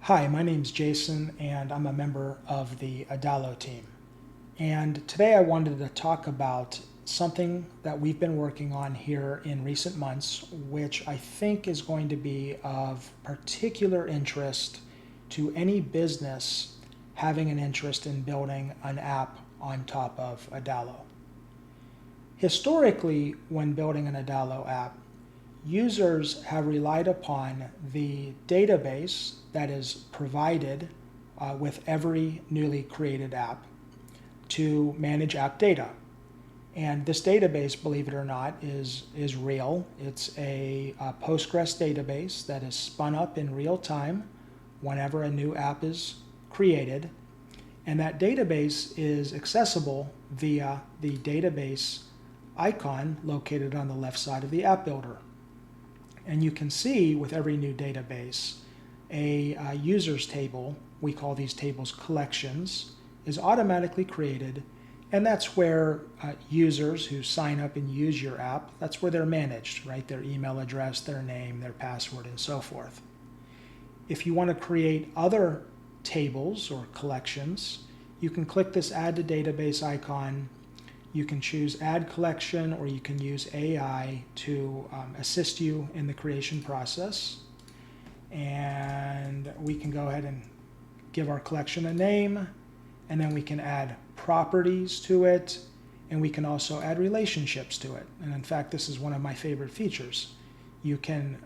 Hi, my name's Jason and I'm a member of the Adalo team. And today I wanted to talk about something that we've been working on here in recent months, which I think is going to be of particular interest to any business having an interest in building an app on top of Adalo. Historically, when building an Adalo app, users have relied upon the database that is provided with every newly created app to manage app data. And this database, believe it or not, is real. It's a Postgres database that is spun up in real time whenever a new app is created. And that database is accessible via the database icon located on the left side of the App Builder. And you can see with every new database, a users table, we call these tables collections, is automatically created. And that's where users who sign up and use your app, that's where they're managed, right? Their email address, their name, their password, and so forth. If you want to create other tables or collections, you can click this Add to Database icon. You can choose Add Collection, or you can use AI to assist you in the creation process. And we can go ahead and give our collection a name, and then we can add properties to it, and we can also add relationships to it. And in fact, this is one of my favorite features. You can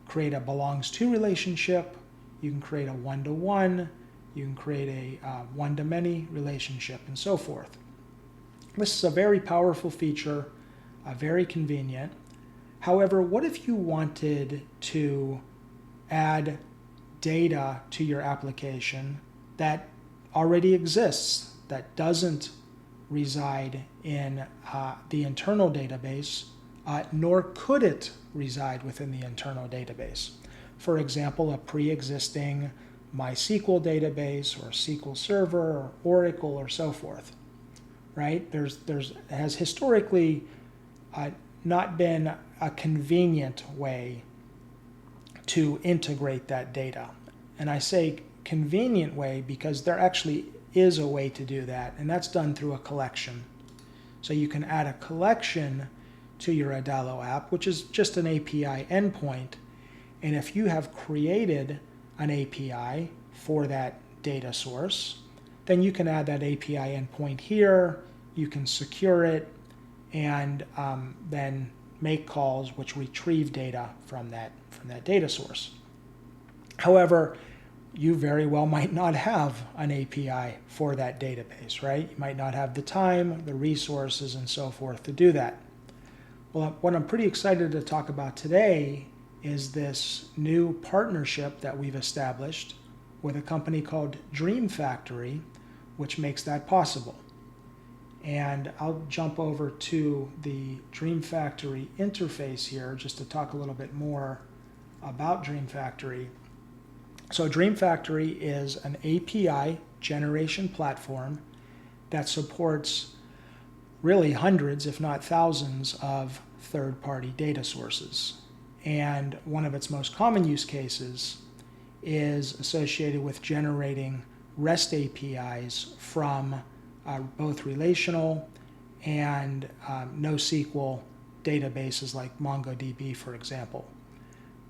create a belongs to relationship, you can create a one-to-one, you can create a one-to-many relationship, and so forth. This is a very powerful feature, very convenient. However, what if you wanted to add data to your application that already exists, that doesn't reside in the internal database, nor could it reside within the internal database? For example, a pre-existing MySQL database or SQL Server or Oracle or so forth. Right? Has historically not been a convenient way to integrate that data. And I say convenient way because there actually is a way to do that, and that's done through a collection. So you can add a collection to your Adalo app, which is just an API endpoint. And if you have created an API for that data source, then you can add that API endpoint here, you can secure it, and then make calls which retrieve data from that data source. However, you very well might not have an API for that database, right? You might not have the time, the resources, and so forth to do that. Well, what I'm pretty excited to talk about today is this new partnership that we've established with a company called DreamFactory, which makes that possible. And I'll jump over to the DreamFactory interface here just to talk a little bit more about DreamFactory. So DreamFactory is an API generation platform that supports really hundreds, if not thousands, of third-party data sources. And one of its most common use cases is associated with generating REST APIs from both relational and NoSQL databases like MongoDB, for example.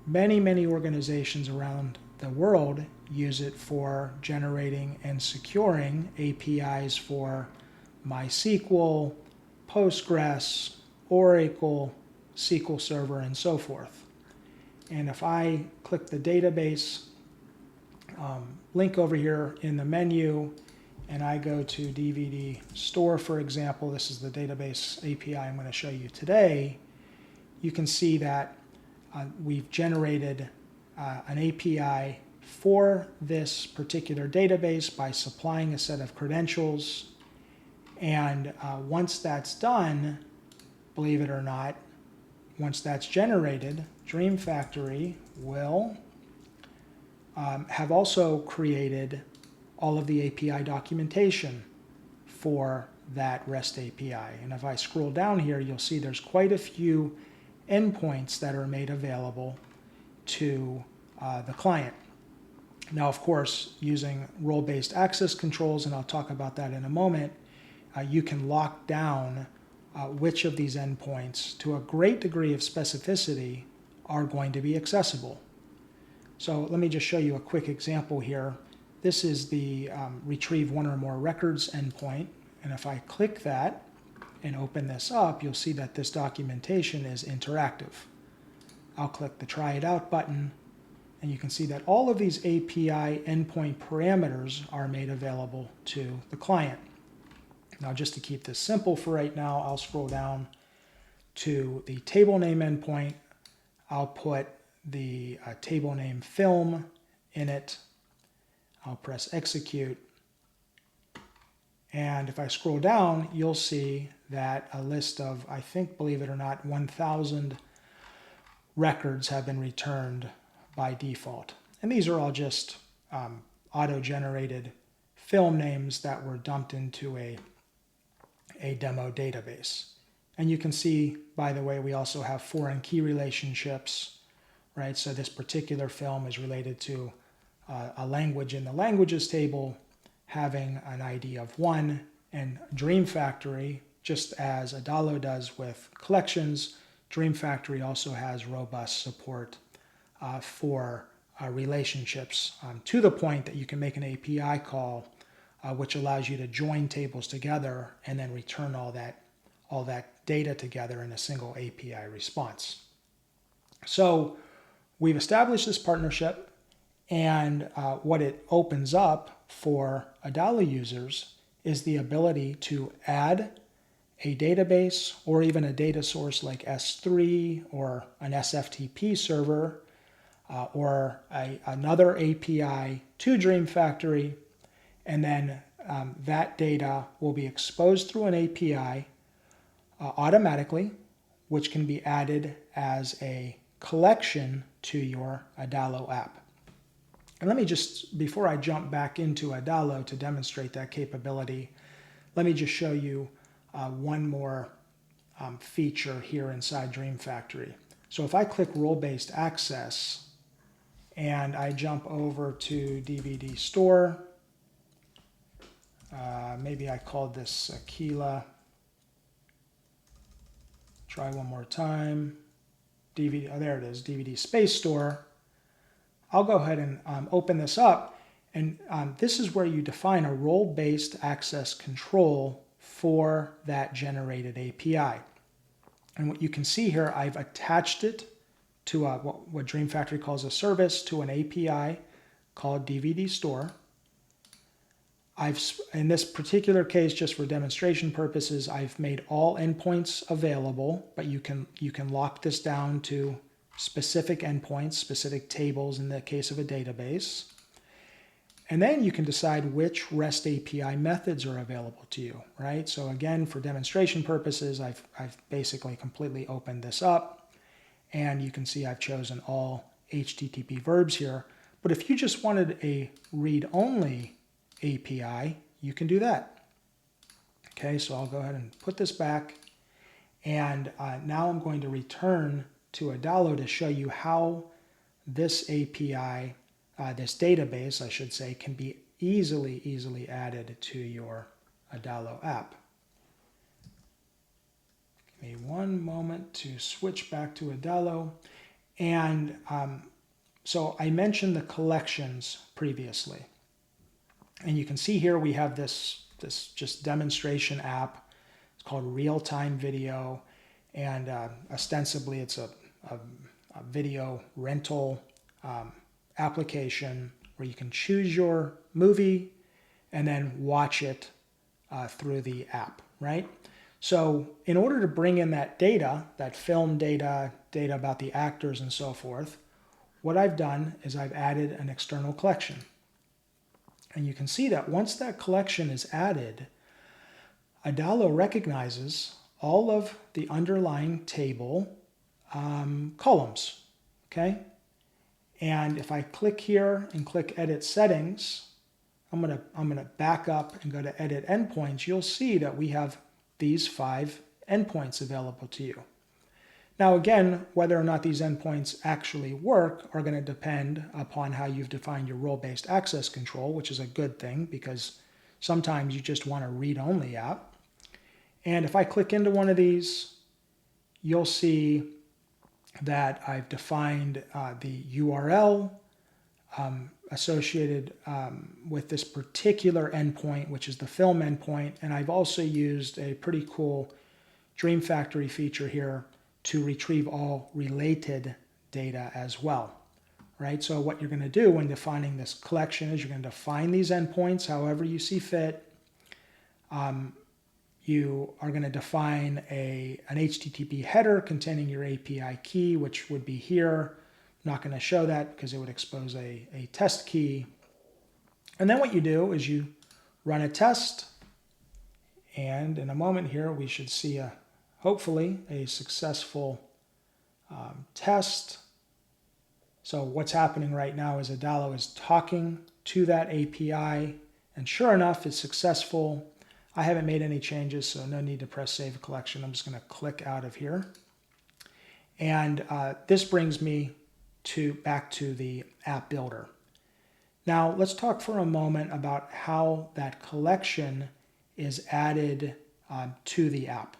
Many organizations around the world use it for generating and securing APIs for MySQL, Postgres, Oracle, SQL Server, and so forth. And if I click the database link over here in the menu, and I go to DVD Store, for example, this is the database API I'm going to show you today, you can see that we've generated an API for this particular database by supplying a set of credentials. And once that's done, believe it or not, once that's generated, DreamFactory will have also created all of the API documentation for that REST API. And if I scroll down here, you'll see there's quite a few endpoints that are made available to the client. Now, of course, using role-based access controls, and I'll talk about that in a moment, you can lock down which of these endpoints to a great degree of specificity are going to be accessible. So let me just show you a quick example here. This is the retrieve one or more records endpoint, and if I click that and open this up, you'll see that this documentation is interactive. I'll click the try it out button, and you can see that all of these API endpoint parameters are made available to the client. Now, just to keep this simple for right now, I'll scroll down to the table name endpoint. I'll put the table name film in it. I'll press execute. And if I scroll down, you'll see that a list of, I think, believe it or not, 1,000 records have been returned by default. And these are all just auto-generated film names that were dumped into a demo database. And you can see, by the way, we also have foreign key relationships, right? So this particular film is related to a language in the languages table having an ID of 1, and DreamFactory, just as Adalo does with collections, DreamFactory also has robust support for relationships to the point that you can make an API call which allows you to join tables together and then return all that data together in a single API response. So we've established this partnership, and what it opens up for Adalo users is the ability to add a database or even a data source like S3 or an SFTP server or another API to DreamFactory, and then that data will be exposed through an API automatically, which can be added as a collection to your Adalo app. And let me just, before I jump back into Adalo to demonstrate that capability, let me just show you one more feature here inside DreamFactory. So if I click role-based access and I jump over to DVD store, maybe I called this Aquila. Try one more time. DVD, oh, there it is, DVD space store. I'll go ahead and open this up, and this is where you define a role-based access control for that generated API. And what you can see here, I've attached it to what DreamFactory calls a service, to an API called DVD store. In this particular case, just for demonstration purposes, I've made all endpoints available, but you can lock this down to specific endpoints, specific tables in the case of a database. And then you can decide which REST API methods are available to you, right? So again, for demonstration purposes, I've basically completely opened this up, and you can see I've chosen all HTTP verbs here. But if you just wanted a read-only API, you can do that. Okay, so I'll go ahead and put this back, and now I'm going to return to Adalo to show you how this API, this database, I should say, can be easily added to your Adalo app. Give me one moment to switch back to Adalo. And so I mentioned the collections previously. And you can see here we have this just demonstration app. It's called Real-Time Video, and ostensibly it's a video rental application where you can choose your movie and then watch it through the app, right? So in order to bring in that data, that film data about the actors and so forth, what I've done is I've added an external collection. And you can see that once that collection is added, Adalo recognizes all of the underlying table columns, okay? And if I click here and click Edit Settings, I'm gonna back up and go to Edit Endpoints. You'll see that we have these 5 endpoints available to you. Now again, whether or not these endpoints actually work are going to depend upon how you've defined your role-based access control, which is a good thing because sometimes you just want a read-only app. And if I click into one of these, you'll see that I've defined the URL associated with this particular endpoint, which is the film endpoint. And I've also used a pretty cool DreamFactory feature here to retrieve all related data as well, right? So what you're going to do when defining this collection is you're going to define these endpoints however you see fit. You are going to define an HTTP header containing your API key, which would be here. I'm not going to show that because it would expose a test key. And then what you do is you run a test. And in a moment here, we should see hopefully a successful test. So what's happening right now is Adalo is talking to that API. And sure enough, it's successful. I haven't made any changes, so no need to press Save Collection. I'm just going to click out of here. And this brings me back to the App Builder. Now, let's talk for a moment about how that collection is added to the app,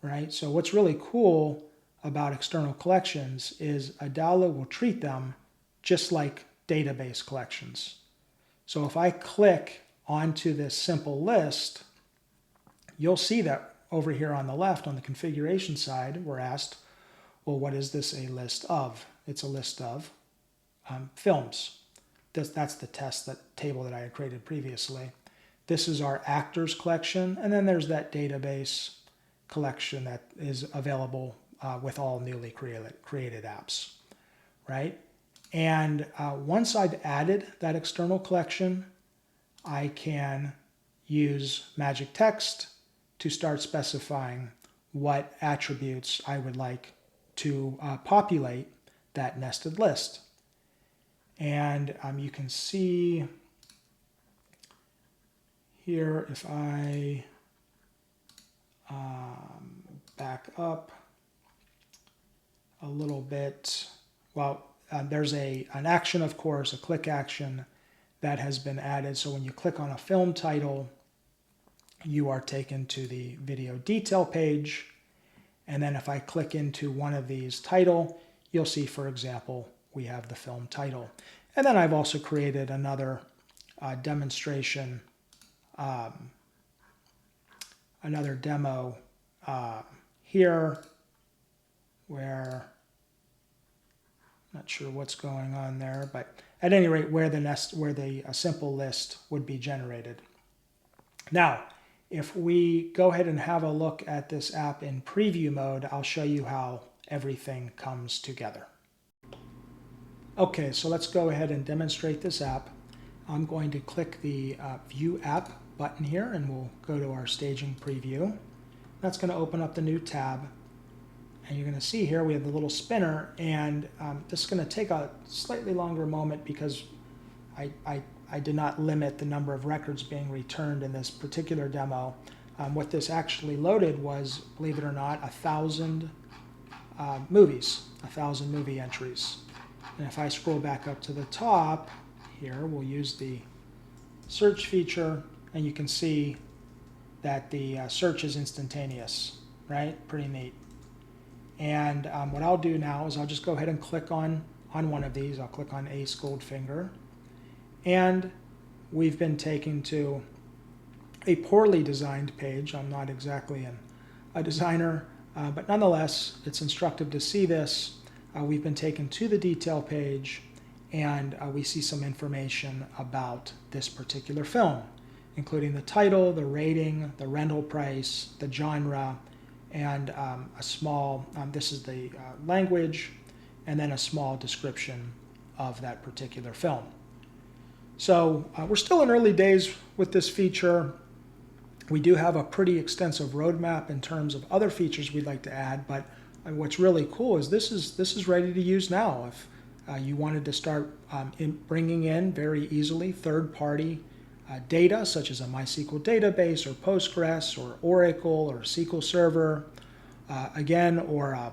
right? So what's really cool about external collections is Adalo will treat them just like database collections. So if I click onto this simple list, you'll see that over here on the left on the configuration side, we're asked, well, what is this a list of? It's a list of films. That's the table that I had created previously. This is our actors collection, and then there's that database collection that is available with all newly created apps, right? And once I've added that external collection, I can use magic text to start specifying what attributes I would like to populate that nested list. And you can see here, if I back up a little bit, well, there's an action, of course, a click action that has been added. So when you click on a film title, you are taken to the video detail page. And then if I click into one of these title, you'll see, for example, we have the film title. And then I've also created another demonstration, another demo here where, not sure what's going on there, but at any rate, where a simple list would be generated. Now, if we go ahead and have a look at this app in preview mode, I'll show you how everything comes together. Okay, so let's go ahead and demonstrate this app. I'm going to click the View App button here, and we'll go to our staging preview. That's going to open up the new tab. And you're going to see here we have the little spinner, and this is going to take a slightly longer moment because I did not limit the number of records being returned in this particular demo. What this actually loaded was, believe it or not, 1,000 movies, 1,000 movie entries. And if I scroll back up to the top here, we'll use the search feature, and you can see that the search is instantaneous, right? Pretty neat. And what I'll do now is I'll just go ahead and click on one of these. I'll click on Ace Goldfinger. And we've been taken to a poorly designed page. I'm not exactly a designer, but nonetheless, it's instructive to see this. We've been taken to the detail page, and we see some information about this particular film, including the title, the rating, the rental price, the genre, and a small, this is the language, and then a small description of that particular film. So we're still in early days with this feature. We do have a pretty extensive roadmap in terms of other features we'd like to add, but what's really cool is this is ready to use now. If you wanted to start bringing in very easily third-party data, such as a MySQL database or Postgres or Oracle or SQL Server, again, or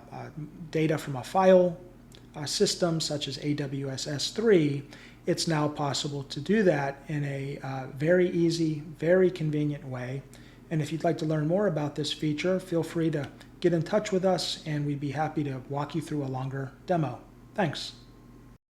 data from a file system such as AWS S3, it's now possible to do that in a very easy, very convenient way. And if you'd like to learn more about this feature, feel free to get in touch with us, and we'd be happy to walk you through a longer demo. Thanks.